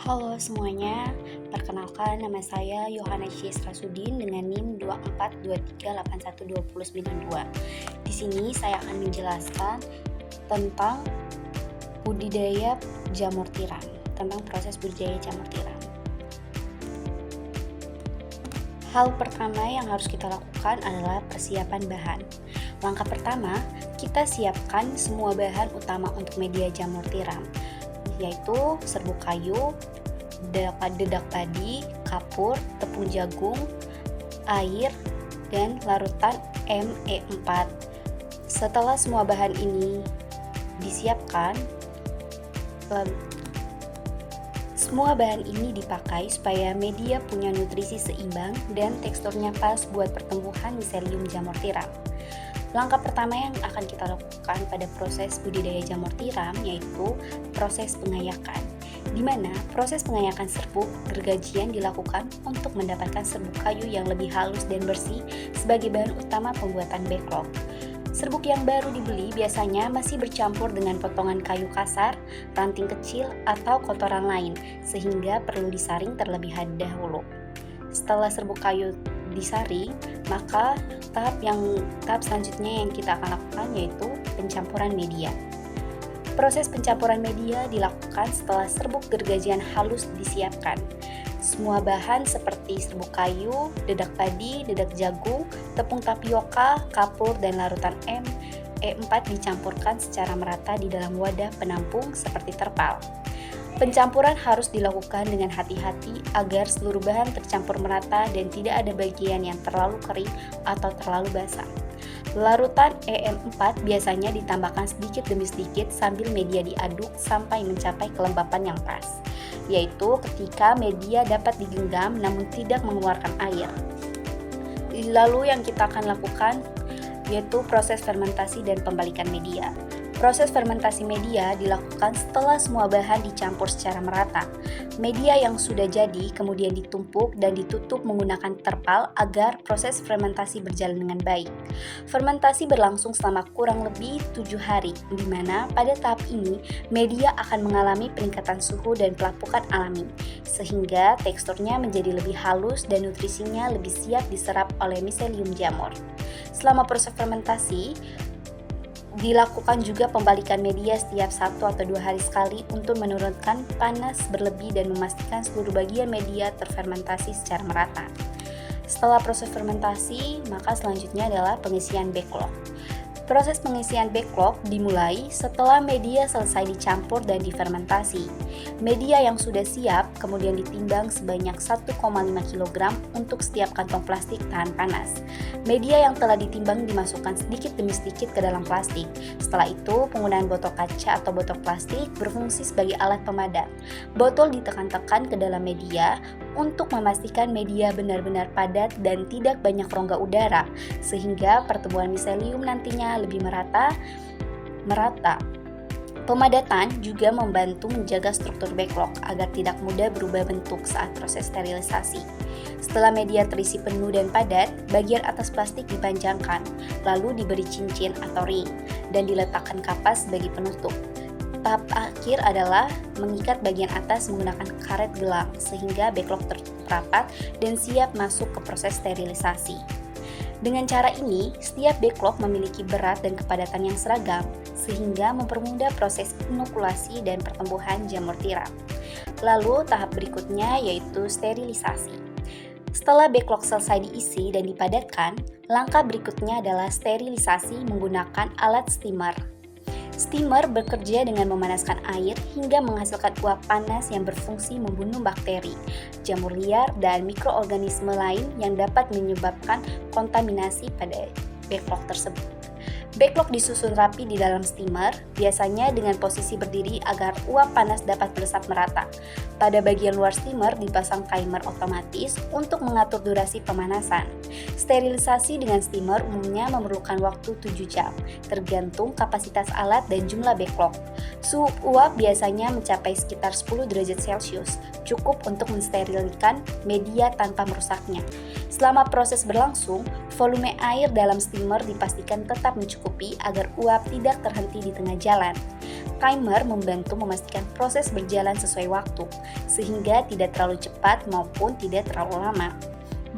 Halo semuanya, perkenalkan nama saya Yohana Syes Rasudin dengan NIM 2423812092. Di sini saya akan menjelaskan tentang budidaya jamur tiram, tentang proses budidaya jamur tiram. Hal pertama yang harus kita lakukan adalah persiapan bahan. Langkah pertama, kita siapkan semua bahan utama untuk media jamur tiram, yaitu serbuk kayu, dedak padi, kapur, tepung jagung, air, dan larutan Me4. Setelah semua bahan ini disiapkan, semua bahan ini dipakai supaya media punya nutrisi seimbang dan teksturnya pas buat pertumbuhan miselium jamur tiram. Langkah pertama yang akan kita lakukan pada proses budidaya jamur tiram yaitu proses pengayakan, di mana proses pengayakan serbuk gergajian dilakukan untuk mendapatkan serbuk kayu yang lebih halus dan bersih sebagai bahan utama pembuatan backlog. Serbuk yang baru dibeli biasanya masih bercampur dengan potongan kayu kasar, ranting kecil, atau kotoran lain, sehingga perlu disaring terlebih dahulu. Setelah serbuk kayu disaring, maka tahap selanjutnya yang kita akan lakukan yaitu pencampuran media. Proses pencampuran media dilakukan setelah serbuk gergajian halus disiapkan. Semua bahan seperti serbuk kayu, dedak padi, dedak jagung, tepung tapioka, kapur, dan larutan Me4 dicampurkan secara merata di dalam wadah penampung seperti terpal. Pencampuran harus dilakukan dengan hati-hati agar seluruh bahan tercampur merata dan tidak ada bagian yang terlalu kering atau terlalu basah. Larutan Me4 biasanya ditambahkan sedikit demi sedikit sambil media diaduk sampai mencapai kelembapan yang pas, yaitu ketika media dapat digenggam namun tidak mengeluarkan air. Lalu yang kita akan lakukan yaitu proses fermentasi dan pembalikan media. Proses fermentasi media dilakukan setelah semua bahan dicampur secara merata. Media yang sudah jadi kemudian ditumpuk dan ditutup menggunakan terpal agar proses fermentasi berjalan dengan baik. Fermentasi berlangsung selama kurang lebih 7 hari, di mana pada tahap ini media akan mengalami peningkatan suhu dan pelapukan alami, sehingga teksturnya menjadi lebih halus dan nutrisinya lebih siap diserap oleh miselium jamur. Selama proses fermentasi, dilakukan juga pembalikan media setiap 1 atau 2 hari sekali untuk menurunkan panas berlebih dan memastikan seluruh bagian media terfermentasi secara merata. Setelah proses fermentasi, maka selanjutnya adalah pengisian backlog. Proses pengisian backlog dimulai setelah media selesai dicampur dan difermentasi. Media yang sudah siap kemudian ditimbang sebanyak 1,5 kg untuk setiap kantong plastik tahan panas. Media yang telah ditimbang dimasukkan sedikit demi sedikit ke dalam plastik. Setelah itu, penggunaan botol kaca atau botol plastik berfungsi sebagai alat pemadat. Botol ditekan-tekan ke dalam media untuk memastikan media benar-benar padat dan tidak banyak rongga udara, sehingga pertumbuhan miselium nantinya lebih merata. Pemadatan juga membantu menjaga struktur backlog agar tidak mudah berubah bentuk saat proses sterilisasi. Setelah media terisi penuh dan padat, bagian atas plastik dipanjangkan, lalu diberi cincin atau ring, dan diletakkan kapas sebagai penutup. Tahap akhir adalah mengikat bagian atas menggunakan karet gelang sehingga backlog terrapat dan siap masuk ke proses sterilisasi. Dengan cara ini, setiap backlog memiliki berat dan kepadatan yang seragam, sehingga mempermudah proses inokulasi dan pertumbuhan jamur tiram. Lalu, tahap berikutnya yaitu sterilisasi. Setelah backlog selesai diisi dan dipadatkan, langkah berikutnya adalah sterilisasi menggunakan alat steamer. Steamer bekerja dengan memanaskan air hingga menghasilkan uap panas yang berfungsi membunuh bakteri, jamur liar, dan mikroorganisme lain yang dapat menyebabkan kontaminasi pada backlog tersebut. Backlog disusun rapi di dalam steamer, biasanya dengan posisi berdiri agar uap panas dapat meresap merata. Pada bagian luar steamer dipasang timer otomatis untuk mengatur durasi pemanasan. Sterilisasi dengan steamer umumnya memerlukan waktu 7 jam, tergantung kapasitas alat dan jumlah backlog. Suhu uap biasanya mencapai sekitar 10 derajat Celcius, cukup untuk mensterilkan media tanpa merusaknya. Selama proses berlangsung, volume air dalam steamer dipastikan tetap mencukupi agar uap tidak terhenti di tengah jalan. Timer membantu memastikan proses berjalan sesuai waktu, sehingga tidak terlalu cepat maupun tidak terlalu lama.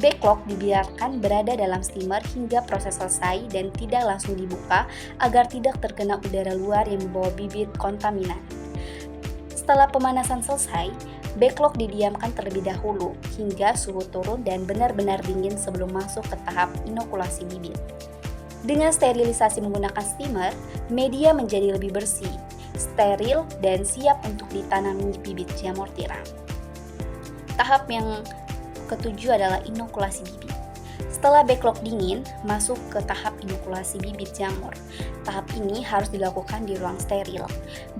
Backlog dibiarkan berada dalam steamer hingga proses selesai dan tidak langsung dibuka agar tidak terkena udara luar yang membawa bibit kontaminan. Setelah pemanasan selesai, backlog didiamkan terlebih dahulu hingga suhu turun dan benar-benar dingin sebelum masuk ke tahap inokulasi bibit. Dengan sterilisasi menggunakan steamer, media menjadi lebih bersih, steril, dan siap untuk ditanami bibit jamur tiram. Tahap yang ketujuh adalah inokulasi bibit. Setelah backlog dingin, masuk ke tahap inokulasi bibit jamur. Tahap ini harus dilakukan di ruang steril.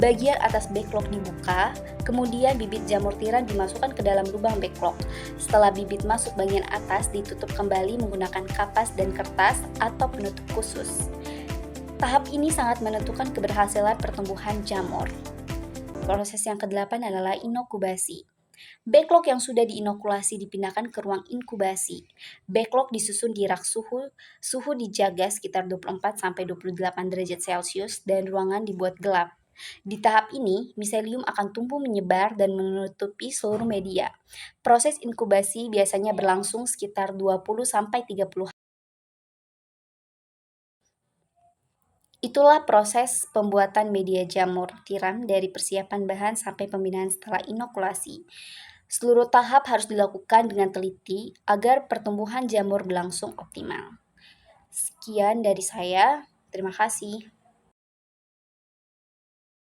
Bagian atas backlog dibuka, kemudian bibit jamur tiram dimasukkan ke dalam lubang backlog. Setelah bibit masuk bagian atas, ditutup kembali menggunakan kapas dan kertas atau penutup khusus. Tahap ini sangat menentukan keberhasilan pertumbuhan jamur. Proses yang kedelapan adalah inokubasi. Backlog yang sudah diinokulasi dipindahkan ke ruang inkubasi. Backlog disusun di rak suhu dijaga sekitar 24-28 derajat Celcius dan ruangan dibuat gelap. Di tahap ini, miselium akan tumbuh menyebar dan menutupi seluruh media. Proses inkubasi biasanya berlangsung sekitar 20-30 hari. Itulah proses pembuatan media jamur tiram dari persiapan bahan sampai pembinaan setelah inokulasi. Seluruh tahap harus dilakukan dengan teliti agar pertumbuhan jamur berlangsung optimal. Sekian dari saya, terima kasih.